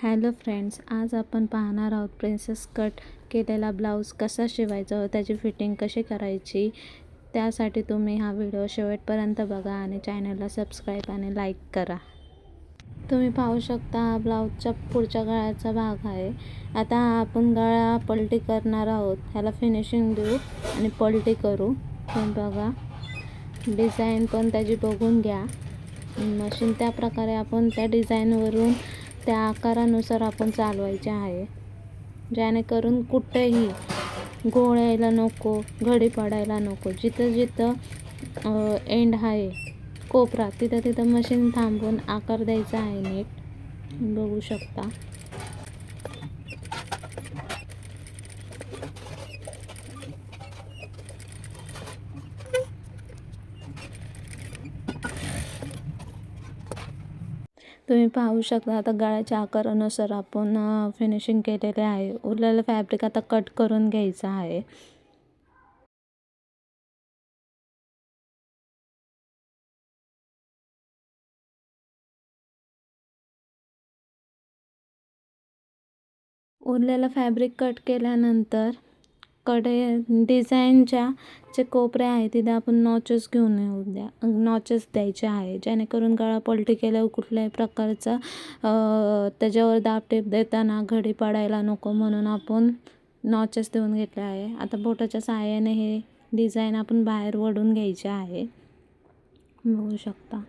Hello friends, आज आपण पाहणार आहोत प्रिन्सेस कट केलेला ब्लाऊज कसा शिवायचा व त्याची फिटिंग कशी करायची। त्यासाठी तुम्ही हा व्हिडिओ शेवटपर्यंत बघा आणि चॅनलला सबस्क्राईब आणि लाईक करा। तुम्ही पाहू शकता हा ब्लाऊजच्या पुढच्या गळ्याचा भाग आहे। आता आपण गळा पलटी करणार आहोत, ह्याला फिनिशिंग देऊ आणि पलटी करू। तुम्ही बघा, डिझाईन पण त्याची बघून घ्या। मशीन त्या प्रकारे आपण त्या डिझाईनवरून त्या आकारानुसार आपण चालवायचे आहे, जेणेकरून कुठेही घोळ यायला नको, घडी पडायला नको। जिथं जिथं एंड आहे कोपरा, तिथं तिथं मशीन थांबवून आकार द्यायचा आहे नीट। बघू शकता। तुम्ही पाहू शकता, आता गळ्याच्या आकारानुसार आपण फिनिशिंग केलेले आहे। उरलेलं फॅब्रिक आता कट करून घ्यायचं आहे। उरलेलं फॅब्रिक कट केल्यानंतर डिझाईनच्या जे कोपरे आहे तिथे आपण नॉचेस घेऊन नॉचेस द्यायचे आहे, जेणेकरून गळा पलटी केल्यावर कुठल्याही प्रकारचा त्याच्यावर दाब टेप देताना घडी पडायला नको, म्हणून आपण नॉचेस देऊन घेतले आहे। आता बोटाच्या सहाय्याने हे डिझाईन आपण बाहेर ओढून घ्यायचे आहे। बघू शकता।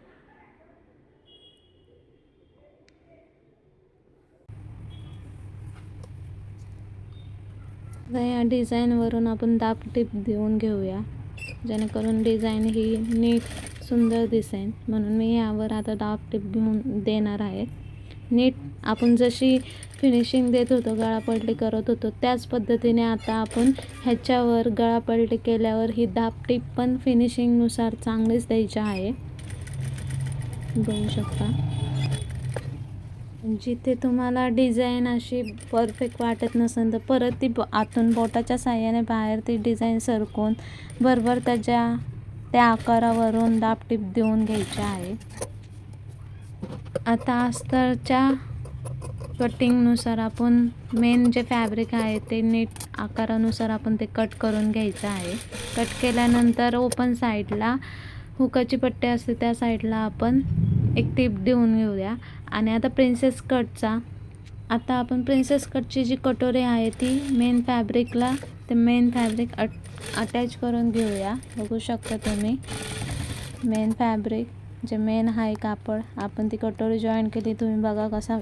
या डिझाईनवरून आपण दाब टिप देऊन घेऊया, जेणेकरून डिझाईन ही नीट सुंदर दिसेल, म्हणून मी यावर आता दाब टिप घेऊन देणार आहे। नीट आपण जशी फिनिशिंग देत होतो, गळा पलटी करत होतो, त्याच पद्धतीने आता आपण ह्याच्यावर गळा पलटी केल्यावर ही दाब टिप पण फिनिशिंगनुसार चांगलीच द्यायची आहे। बघू शकता। जिथे तुम्हाला डिझाईन अशी परफेक्ट वाटत नसेल तर परत ती आतून बोटाच्या साहाय्याने बाहेर ती डिझाईन सरकवून बरोबर त्या आकारावरून दाब टिप देऊन घ्यायची आहे। आता अस्तरच्या कटिंगनुसार आपण मेन जे फॅब्रिक आहे ते नीट आकारानुसार आपण ते कट करून घ्यायचं आहे। कट केल्यानंतर ओपन साईडला हुकाची पट्टी असते, त्या साईडला आपण एक टिप देऊन घेऊया। आणि आता प्रिन्सेस कटची जी कटोरी आहे ती मेन फॅब्रिकला मेन फॅब्रिक अटॅच करून घेऊया। बघू शकता तुम्ही, मेन फॅब्रिक जे मेन आहे कापड, आपण ती कटोरी जॉईन केली। तुम्ही बघा कसा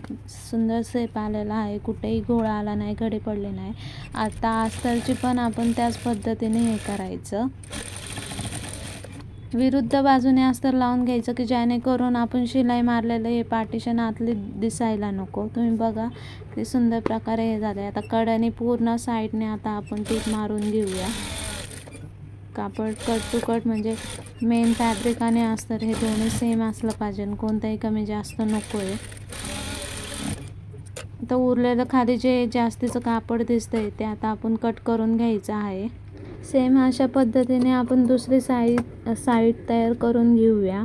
सुंदर शेप आलेला आहे, कुठेही घोळ आला नाही, घडी पडली नाही। आता अस्तरची पण आपण त्याच पद्धतीने हे करायचं, विरुद्ध बाजूने अस्तर लावून घ्यायचं, की जेणेकरून आपण शिलाई मारलेलं हे पार्टिशन आतली दिसायला नको। तुम्ही बघा किती सुंदर प्रकारे हे झाले। आता कड्याने पूर्ण साईडने आता आपण टीप मारून घेऊया। कापड कट टू कट म्हणजे मेन फॅब्रिक आणि अस्तर हे दोन्ही सेम असलं पाहिजे, कोणताही कमी जास्त नको आहे। आता उरलेलं खाली जे जास्तीचं कापड दिसतंय ते आता आपण कट करून घ्यायचं आहे। सेम अशा पद्धतीने आपण दुसरी साईड तयार करून घेऊया।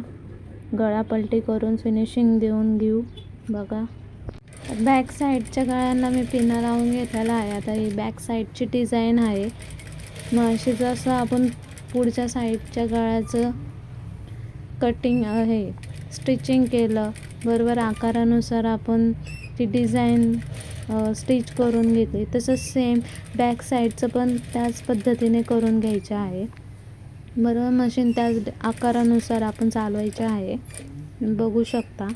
गळा पलटी करून फिनिशिंग देऊन घेऊ। बघा, बॅक साईडच्या गळ्यांना मी पिना लावून घेतलेला आहे। आता ही बॅक साईडची डिझाईन आहे। मग अशी जसं आपण पुढच्या साईडच्या गळ्याचं कटिंग आहे स्टिचिंग केलं, बरोबर आकारानुसार आपण ती डिझाईन स्टिच करून घेतली, तसंच सेम बॅक साईडचं पण त्याच पद्धतीने करून घ्यायचं आहे। बरोबर मशीन त्याच आकारानुसार आपण चालवायचे आहे। बघू शकता।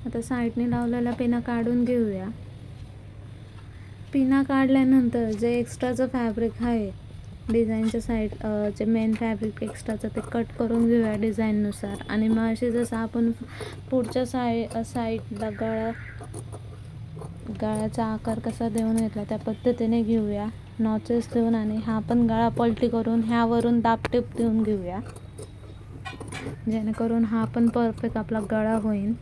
आता साईडने लावलेला पिना काढून घेऊया। पिना काढल्यानंतर जे एक्स्ट्राचं फॅब्रिक आहे डिझाईनच्या जे मेन फॅब्रिक एक्स्ट्राचं ते कट करून घेऊया डिझाईननुसार। आणि मग असे जसं आपण पुढच्या साईडला गळ्याचा आकार कसा देऊन घेतला त्या पद्धतीने घेऊया, नॉचेस देऊन। आणि हा पण गळा पलटी करून ह्यावरून दाब टिप देऊन घेऊया। जेणेकरून हा पण परफेक्ट आपला गळा होईल.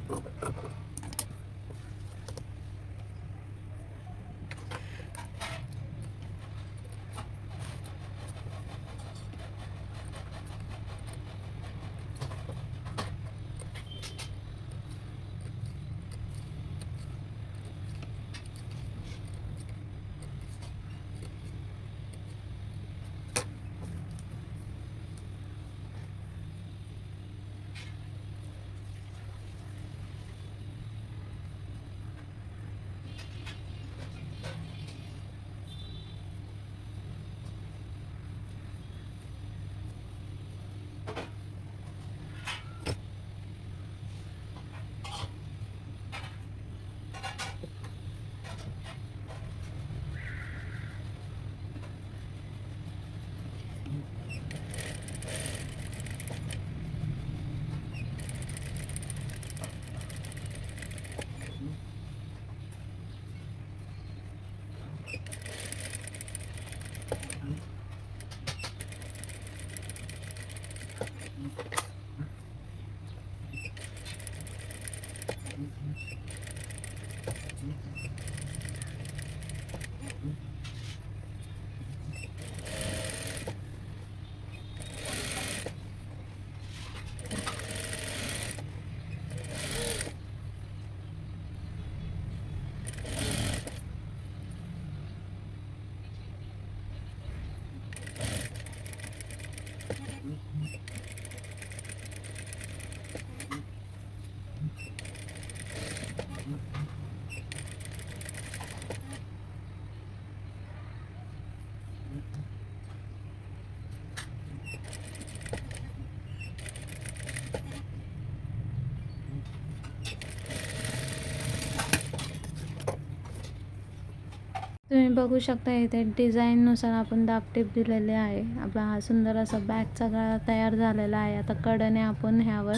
तुम्ही बघू शकता इथे डिझाईननुसार आपण दाबटीप दिलेले आहे. आपला हा सुंदर असा बॅगचा गळा तयार झालेला आहे. आता कडेने आपण ह्यावर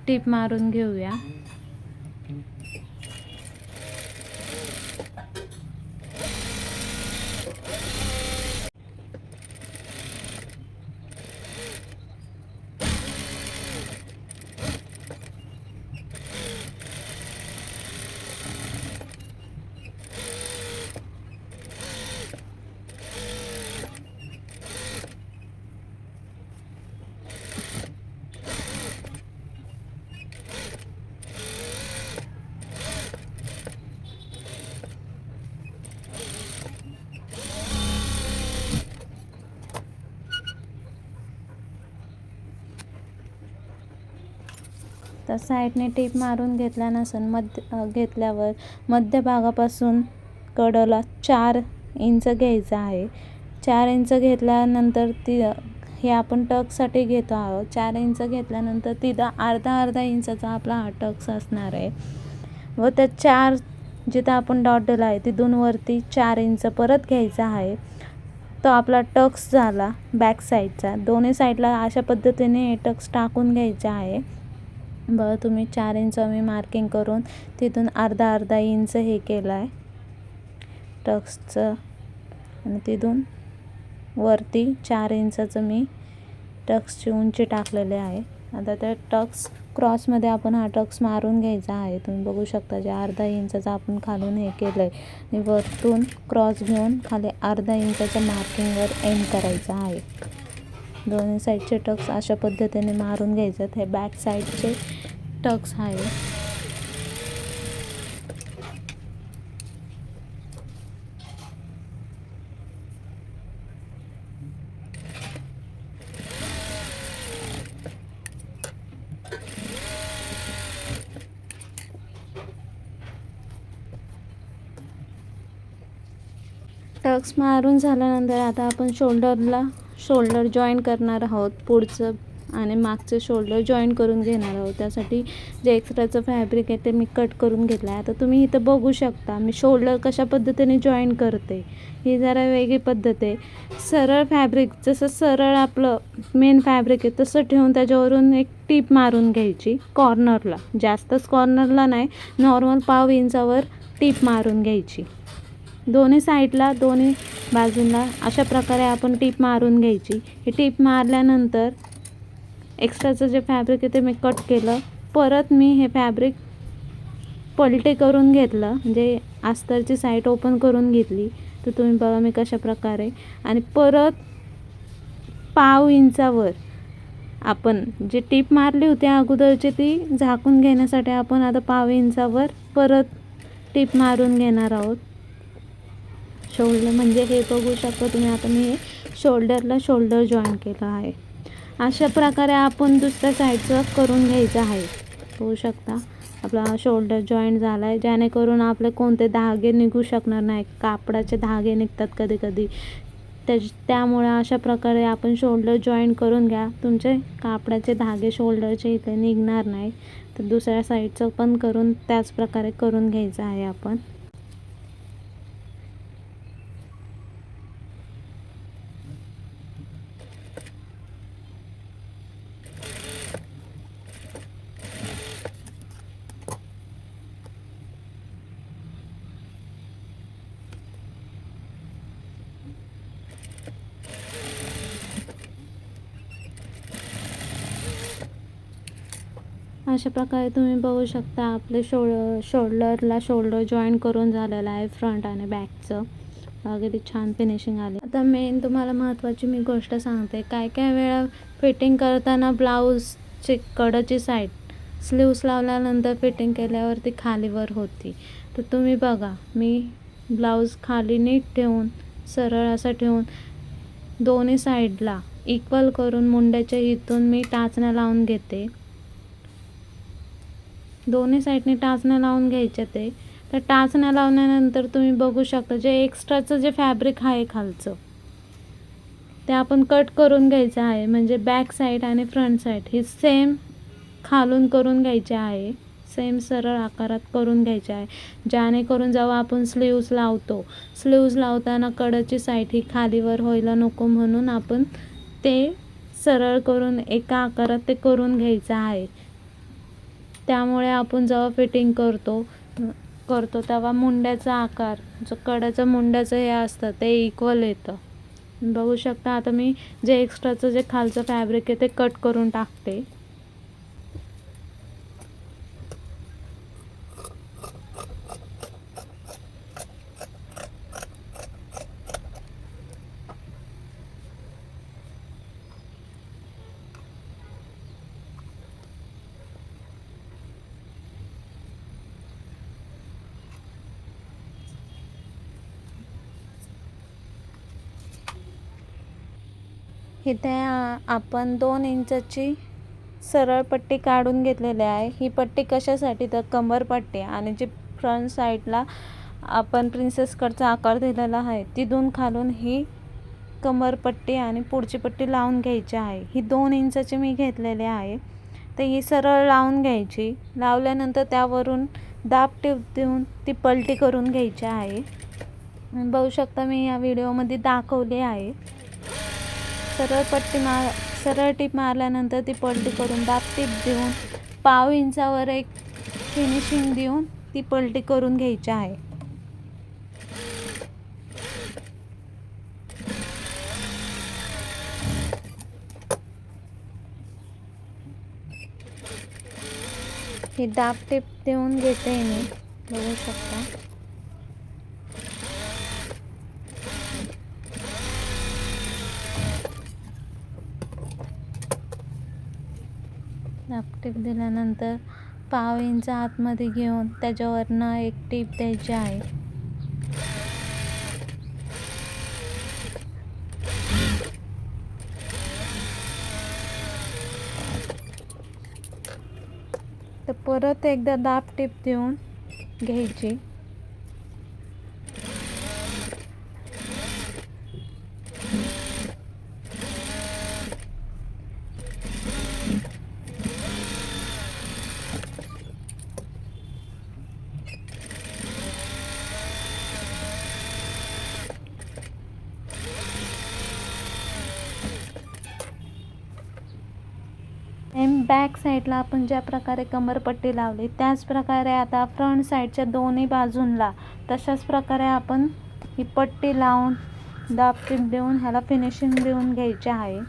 टीप मारून घेऊया. तर साईडने टीप मारून घेतल्यावर मध्यभागापासून कडेला 4 इंच घ्यायचं आहे. 4 इंच घेतल्यानंतर हे आपण टक्ससाठी घेतो आहोत. 4 इंच घेतल्यानंतर तिथं अर्धा इंचाचा आपला हा टक्स असणार आहे. व त्या 4 जिथं आपण डॉट दिला आहे तिथून वरती 4 इंच परत घ्यायचा आहे. तो आपला टक्स झाला बॅक साईडचा. दोन्ही साईडला अशा पद्धतीने हे टक्स टाकून घ्यायचे आहे. बघा तुम्ही 4 इंच मी मार्किंग करून तिथून अर्धा इंच हे केलं आहे टक्सचं, आणि तिथून वरती 4 इंचाचं मी टक्सची उंची टाकलेली आहे. आता त्या टक्स क्रॉसमध्ये आपण हा टक्स मारून घ्यायचा आहे. तुम्ही बघू शकता जे अर्धा इंचाचं आपण खालून हे केलं आहे आणि वरतून क्रॉस घेऊन खाली अर्धा इंचाच्या मार्किंगवर एंड करायचं आहे. दोन्ही साईडचे टक्स अशा पद्धतीने मारून घ्यायचे. हे बॅक साईडचे टक्स आहे. टक्स मारून झाल्यानंतर आता आपण शोल्डर जॉईन करणार आहोत. पुढचं आणि मागचं शोल्डर जॉईन करून घेणार आहोत. त्यासाठी जे एक्स्ट्राचं फॅब्रिक आहे ते मी कट करून घेतलं आहे. आता तुम्ही इथं बघू शकता मी शोल्डर कशा पद्धतीने जॉईन करते. ही जरा वेगळी पद्धत आहे. सरळ फॅब्रिक जसं सरळ आपलं मेन फॅब्रिक आहे तसं ठेवून त्याच्यावरून एक टीप मारून घ्यायची कॉर्नरला. जास्तच कॉर्नरला नाही, नॉर्मल पाव इंचावर टीप मारून घ्यायची. दोन्ही साईडला दोन्ही बाजूला अशा प्रकारे आपण टीप मारून घ्यायची. ही टीप मारल्यानंतर एक्स्ट्राचं जे फॅब्रिक आहे ते मी कट केलं. परत मी हे फॅब्रिक पलटे करून घेतलं, म्हणजे अस्तरची साईड ओपन करून घेतली. तर तुम्ही बघा मी कशा प्रकारे. आणि परत पाव इंचावर आपण जे टीप मारली होती अगोदरची ती झाकून घेण्यासाठी आपण आता पाव इंचावर परत टीप मारून घेणार आहोत. शोल्डर म्हणजे हे बघू शकता तुम्ही. आता मी हे शोल्डरला शोल्डर जॉईन केलं आहे. अशा प्रकारे आपण दुसऱ्या साईडचं करून घ्यायचं आहे. बघू शकता आपला शोल्डर जॉईंट झाला आहे, जेणेकरून आपले कोणते धागे निघू शकणार नाही. कापडाचे धागे निघतात कधी कधी, त्यामुळे अशा प्रकारे आपण शोल्डर जॉईंट करून घ्या. तुमचे कापडाचे धागे शोल्डरचे इथे निघणार नाही. तर दुसऱ्या साईडचं पण करून त्याच प्रकारे करून घ्यायचं आहे आपण. अशा प्रकारे तुम्ही बघू शकता आपले शोल्डरला शोल्डर जॉईन करून झालेलं आहे, फ्रंट आणि बॅकचं. अगदी छान फिनिशिंग आली. आता मेन तुम्हाला महत्त्वाची मी गोष्ट सांगते. काय वेळा फिटिंग करताना ब्लाऊजची कडची साईड स्लीव्स लावल्यानंतर फिटिंग केल्यावरती खालीवर होती. तर तुम्ही बघा मी ब्लाऊज खाली नीट ठेवून सरळ असं ठेवून दोन्ही साईडला इक्वल करून मुंड्याच्या इथून मी टाचण्या लावून घेते. दोन्ही साईडने टाचण्या लावून घ्यायच्या. तर टाचण्या लावल्यानंतर तुम्ही बघू शकता जे एक्स्ट्राचं जे फॅब्रिक आहे खालचं ते आपण कट करून घ्यायचं आहे. म्हणजे बॅक साईड आणि फ्रंट साईड ही सेम खालून करून घ्यायची आहे, सेम सरळ आकारात करून घ्यायचे आहे. जेणेकरून जेव्हा आपण स्लीव्ज लावताना कडची साईड ही खालीवर व्हायला नको, म्हणून आपण ते सरळ करून एका आकारात ते करून घ्यायचं आहे. त्यामुळे आपण जेव्हा फिटिंग करतो तेव्हा मुंड्याचा आकार जो कडाचं मुंड्याचं हे असतं ते इक्वल येतं. बघू शकता आता मी जे एक्स्ट्राचं जे खालचं फॅब्रिक आहे ते कट करून टाकते. इथे आपण 2 इंचाची सरळ पट्टी काढून घेतलेली आहे. ही पट्टी कशासाठी तर कंबर पट्टी, आणि जी फ्रंट साईडला आपण प्रिन्सेस कटचा आकार दिलेला आहे तिथून खालून ही कमरपट्टी आणि पुढची पट्टी लावून घ्यायची आहे. ही 2 इंचाची मी घेतलेली आहे. तर ही सरळ लावून घ्यायची. लावल्यानंतर त्यावरून दाब टीप देऊन ती पलटी करून घ्यायची आहे. बघू शकता मी या व्हिडिओमध्ये दाखवले आहे. सरळ टीप मारल्यानंतर ती पलटी करून दाब टीप देऊन पाव इंचावर एक फिनिशिंग देऊन ती पलटी करून घ्यायची आहे. ही दाब टीप देऊन घेते मी, बघू शकता. दाब टीप दिल्यानंतर पाव इंच आतमध्ये घेऊन त्याच्यावरनं एक टीप द्यायची आहे. तर परत एकदा दाब टीप देऊन घ्यायची. बॅक साईडला आपण ज्या प्रकारे कमरपट्टी लावली त्याच प्रकारे आता फ्रंट साईडच्या दोन्ही बाजूंना तशाच प्रकारे आपण ही पट्टी लावून दाब टीप देऊन ह्याला फिनिशिंग देऊन घ्यायचे आहे.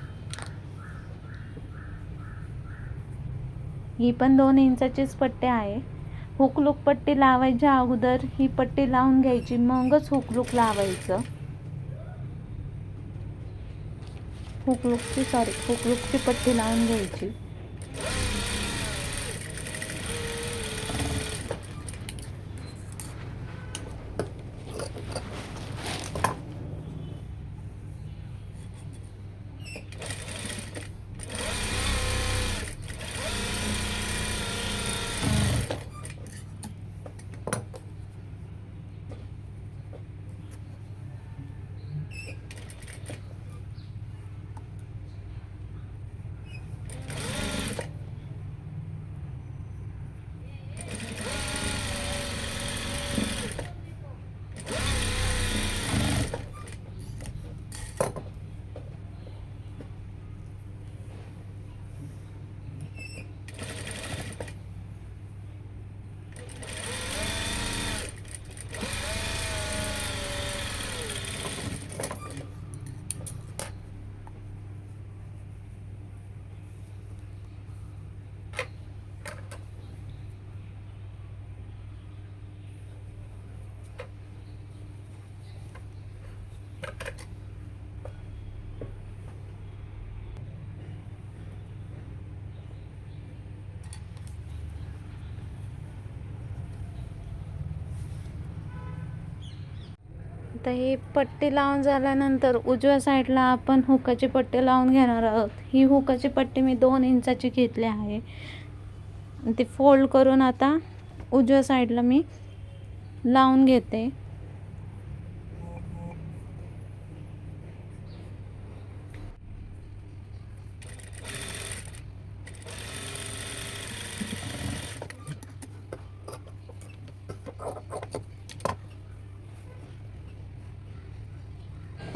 ही पण 2 इंचाचीच पट्टी आहे. हुकलूक पट्टी लावायच्या अगोदर ही पट्टी लावून घ्यायची, मगच हुकलूक लावायचं. हुकलूकची पट्टी लावून घ्यायची. आता ही पट्टी लावून झाल्यानंतर उजव्या साईडला आपण हुकाची पट्टी लावून घेणार आहोत. ही हुकाची पट्टी मी 2 इंचाची घेतली आहे. ती फोल्ड करून आता उजव्या साईडला मी लावून घेते.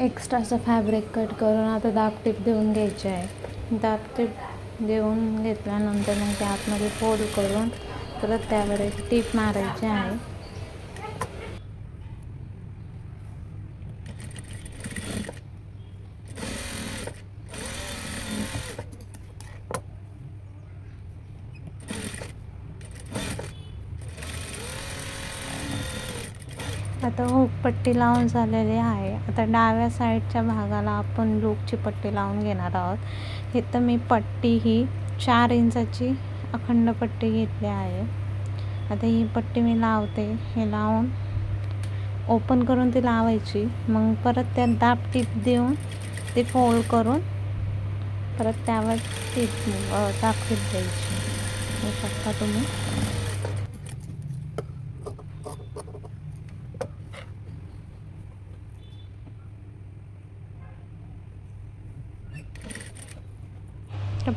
एक्स्ट्राचं फॅब्रिक कट करून आता दाबटीप देऊन घ्यायचे आहे. दाबटीप देऊन घेतल्यानंतर मग ते आतमध्ये फोल्ड करून परत त्यावर एक टीप मारायची आहे. आता हुक पट्टी लावून झालेली आहे. आता डाव्या साईडच्या भागाला आपण लूपची पट्टी लावून घेणार आहोत. इथं मी पट्टी ही 4 इंचाची अखंड पट्टी घेतली आहे. आता ही पट्टी मी लावते. हे लावून ओपन करून ती लावायची. मग परत त्यात दाब टीप देऊन ती फोल्ड करून परत त्यावर दाब टीप द्यायची. हे शकता तुम्ही.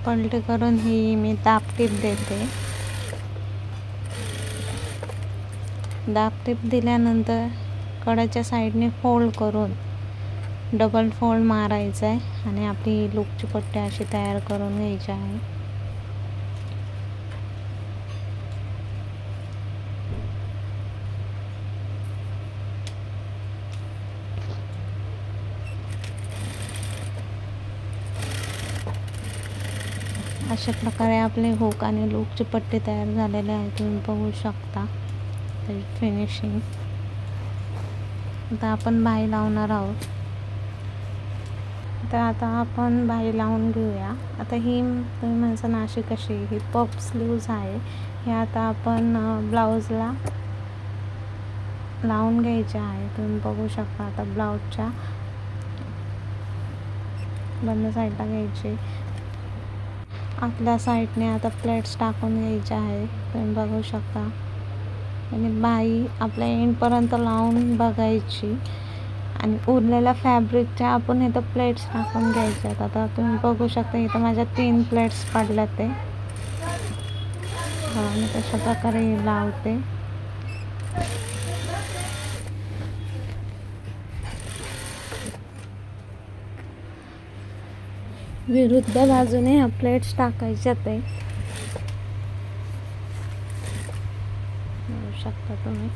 पलटी करून ही मी दाब टीप देते. दाब टीप दिल्यानंतर कडाच्या साईडने फोल्ड करून डबल फोल्ड मारायचा आहे आणि आपली लूपची पट्टी अशी तयार करून घ्यायची आहे. अशा प्रकारे आपले हुक आणि लूपची पट्टी तयार झालेली आहे. तुम्ही बघू शकता त्याची फिनिशिंग. आता आपण बाही लावणार आहोत. तर आता आपण बाही लावून घेऊया. आता ही तुम्ही म्हणता नाशी कशी, ही पफ स्लीव्ज आहे. हे आता आपण ब्लाऊजला लावून घ्यायचे आहे. तुम्ही बघू शकता. आता ब्लाऊजच्या बंद साईडला घ्यायची. आतल्या साईडने आता प्लेट्स टाकून घ्यायच्या आहे. तुम्ही बघू शकता. आणि बाही आपल्या एंडपर्यंत लावून बघायची आणि उरलेल्या फॅब्रिकच्या आपण इथं प्लेट्स टाकून घ्यायच्यात. आता तुम्ही बघू शकता इथं माझ्या 3 प्लेट्स पडल्या. ते मी तशा प्रकारे लावते. विरुद्ध बाजूने ह्या प्लेट्स टाकायच्या. ते बघू शकता तुम्ही.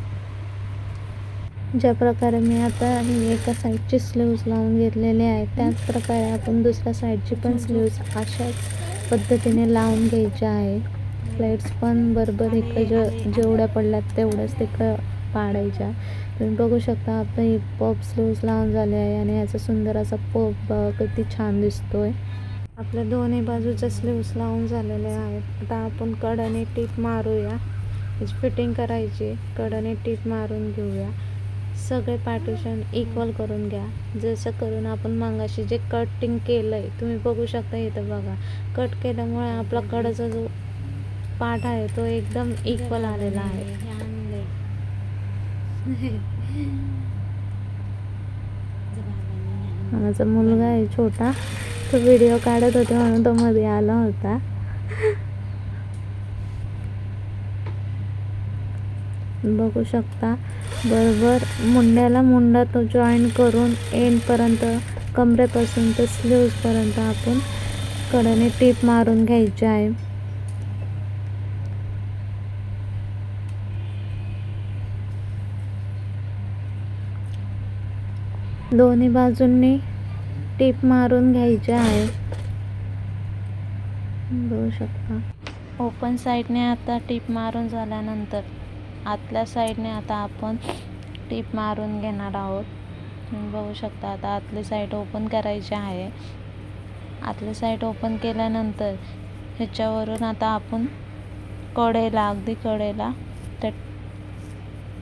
ज्या प्रकारे मी आता ही एका साईडची स्लीव्ज लावून घेतलेली आहे, त्याच प्रकारे आपण दुसऱ्या साईडची पण स्लीव्ज अशाच पद्धतीने लावून घ्यायची आहे. प्लेट्स पण बरोबर इकडं जेवढ्या पडल्यात तेवढ्याच तिकडं पाडायच्या. तुम्ही बघू शकता आपलं ही पफ स्लीव्स लावून झाले आहे आणि याचा सुंदर असा पफ किती छान दिसतोय. आपल्या दोन्ही बाजूच्या स्लीव्स लावून झालेले आहेत. आता आपण कडाने टीप मारूया. याची फिटिंग करायची, कडाने टीप मारून घेऊया. सगळे पार्टिशन इक्वल करून घ्या. जसं करून आपण मगाशी जे कटिंग केलं आहे तुम्ही बघू शकता. इथं बघा, कट केल्यामुळे आपला कडाचा जो पार्ट आहे तो एकदम इक्वल आलेला आहे. माझा मुलगा आहे छोटा, तो व्हिडिओ काढत होता म्हणून तो मध्ये आला होता. बघू शकता बरोबर मुंड्याला मुंडा तो जॉईन करून एंडपर्यंत, कमरेपासून ते स्लीव्सपर्यंत आपण कडाने टीप मारून घ्यायची आहे. दोन्ही बाजूंनी टीप मारून घ्यायचे आहे. बघू शकता ओपन साईडने आता टीप मारून झाल्यानंतर आतल्या साईडने आता आपण टीप मारून घेणार आहोत. तुम्ही बघू शकता आता आतली साईड ओपन करायची आहे. आतली साईड ओपन केल्यानंतर ह्याच्यावरून आता आपण कडेला, अगदी कडेला त्या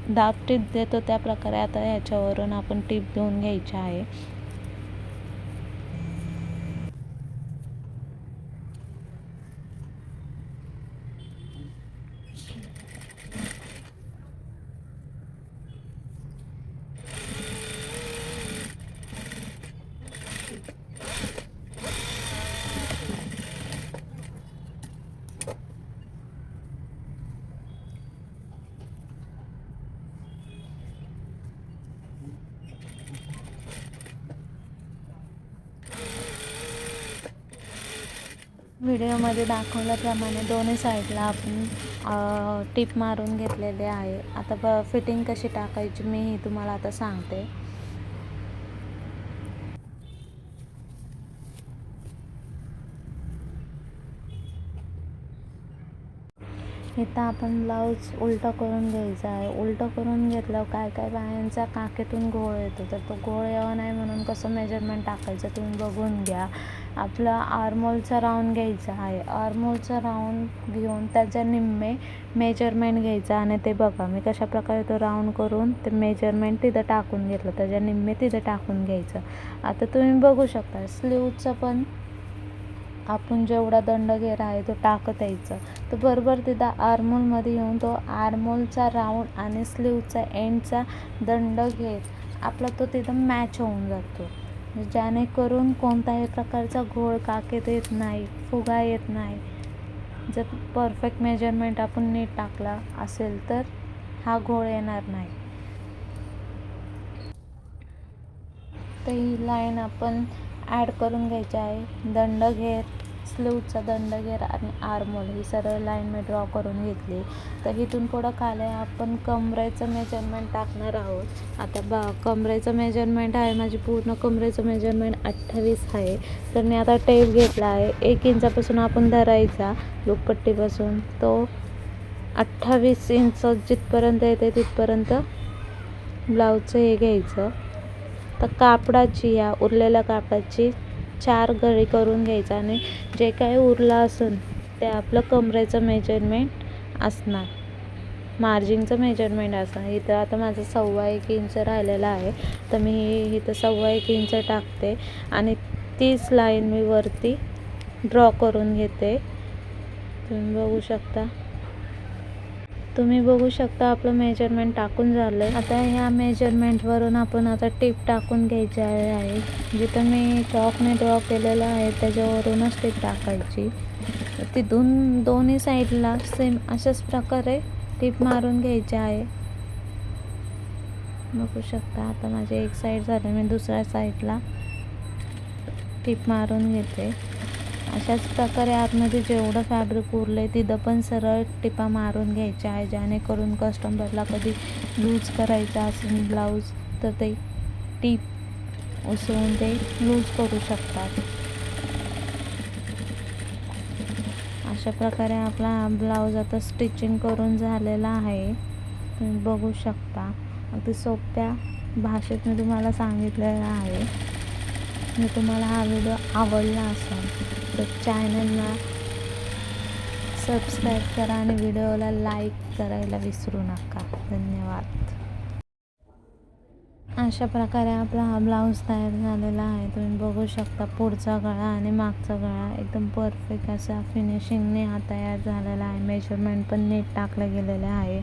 दाब टीप देतो त्या प्रकारे आता ह्याच्यावरून आपण टीप देऊन घ्यायची आहे. व्हिडिओमध्ये दाखवल्याप्रमाणे दोन्ही साईडला आपण टीप मारून घेतलेले आहे. आता फिटिंग कशी टाकायची मी तुम्हाला आता सांगते. इथं आपण ब्लाऊज उलटा करून घ्यायचा आहे. उलटं करून घेतल्यावर काय काय बायांचा काखेतून घोळ येतो, तर तो घोळ यावा नाही म्हणून कसं मेजरमेंट टाकायचं तुम्ही बघून घ्या. आपला आर्महोलचा राऊंड घ्यायचा आहे. आर्महोलचा राऊंड घेऊन त्याच्या निम्मे मेजरमेंट घ्यायचा आणि ते बघा मी कशा प्रकारे तो राऊंड करून ते मेजरमेंट तिथं टाकून घेतलं, त्याच्या निम्मे तिथं टाकून घ्यायचं. आता तुम्ही बघू शकता स्लीवचं पण आपण जेवढा दंड घेर आहे तो टाकत यायचा. तर बरोबर तिथं आर्महोलमध्ये येऊन तो आर्महोलचा राऊंड आणि स्लीवचा एंडचा दंड घेर आपला तो तिथं मॅच होऊन जातो, जेणेकरून कोणत्याही प्रकारचा घोळ काखेत येत नाही, फुगा येत नाही. जर परफेक्ट मेजरमेंट आपण नीट टाकला असेल तर हा घोळ येणार नाही. तर ही लाईन आपण ॲड करून घ्यायची आहे. दंड घेर, स्लीवचा दंड घेर आणि आर्महोल ही सरळ लाईन मी ड्रॉ करून घेतली. तर इथून पुढं खाली आपण कमरेचं मेजरमेंट टाकणार आहोत. आता कमरेचं मेजरमेंट आहे, माझी पूर्ण कमरेचं मेजरमेंट 28 आहे. तर मी आता टेप घेतला आहे. 1 इंचापासून आपण धरायचा लूपपट्टीपासून, तो 28 इंच जिथपर्यंत येते तिथपर्यंत ब्लाऊजचं हे घ्यायचं. तर कापडाची या उरलेल्या कापडाची 4 गळी करून घ्यायचं आणि जे काही उरलं असेल ते आपलं कमरेचं मेजरमेंट असणार, मार्जिनचं मेजरमेंट असणार. इथं आता माझं 1.25 इंच राहिलेलं आहे, तर मी इथं 1.25 इंच टाकते आणि 30 लाईन मी वरती ड्रॉ करून घेते. तुम्ही बघू शकता आपलं मेजरमेंट टाकून झालं आहे. आता ह्या मेजरमेंटवरून आपण आता टीप टाकून घ्यायची आहे. जिथं मी चॉकने ड्रॉ केलेलं आहे त्याच्यावरूनच टीप टाकायची. तिथून दोन्ही साईडला सेम अशाच प्रकारे टीप मारून घ्यायची आहे. बघू शकता आता माझी एक साईड झाली, मी दुसऱ्या साईडला टीप मारून घेते. अशाच प्रकारे आतमध्ये जेवढं फॅब्रिक उरलं आहे तिथं पण सरळ टिपा मारून घ्यायच्या आहे, जेणेकरून कस्टमरला कधी लूज करायचं असेल ब्लाऊज तर ते टीप उसवून ते लूज करू शकतात. अशा प्रकारे आपला हा ब्लाऊज आता स्टिचिंग करून झालेला आहे. तुम्ही बघू शकता. अगदी सोप्या भाषेत मी तुम्हाला सांगितलेलं आहे. मी तुम्हाला हा व्हिडिओ आवडला असेल तर चॅनलला सबस्क्राईब करा आणि व्हिडिओला लाईक करायला विसरू नका. धन्यवाद. अशा प्रकारे आपला हा ब्लाऊज तयार झालेला आहे. तुम्ही बघू शकता पुढचा गळा आणि मागचा गळा एकदम परफेक्ट असा फिनिशिंगने हा तयार झालेला आहे. मेजरमेंट पण नीट टाकले गेलेले आहे.